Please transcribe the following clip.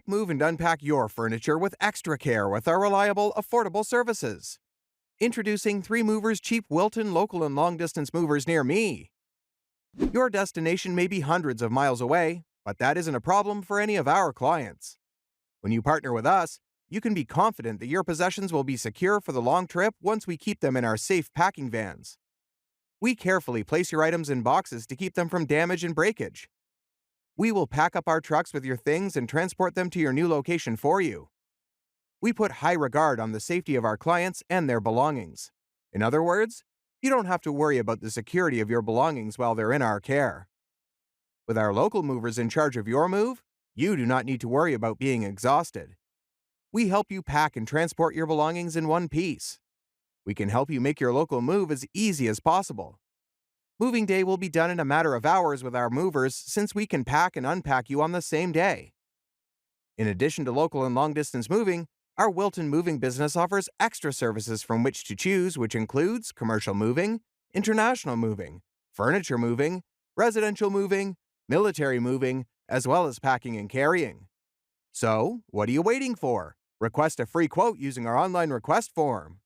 Move and unpack your furniture with extra care with our reliable, affordable services. Introducing 3 Movers Cheap Wilton local and long distance movers near me. Your destination may be hundreds of miles away, but that isn't a problem for any of our clients. When you partner with us, you can be confident that your possessions will be secure for the long trip once we keep them in our safe packing vans. We carefully place your items in boxes to keep them from damage and breakage. We will pack up our trucks with your things and transport them to your new location for you. We put high regard on the safety of our clients and their belongings. In other words, you don't have to worry about the security of your belongings while they're in our care. With our local movers in charge of your move, you do not need to worry about being exhausted. We help you pack and transport your belongings in one piece. We can help you make your local move as easy as possible. Moving day will be done in a matter of hours with our movers since we can pack and unpack you on the same day. In addition to local and long-distance moving, our Wilton moving business offers extra services from which to choose, which includes commercial moving, international moving, furniture moving, residential moving, military moving, as well as packing and carrying. So, what are you waiting for? Request a free quote using our online request form.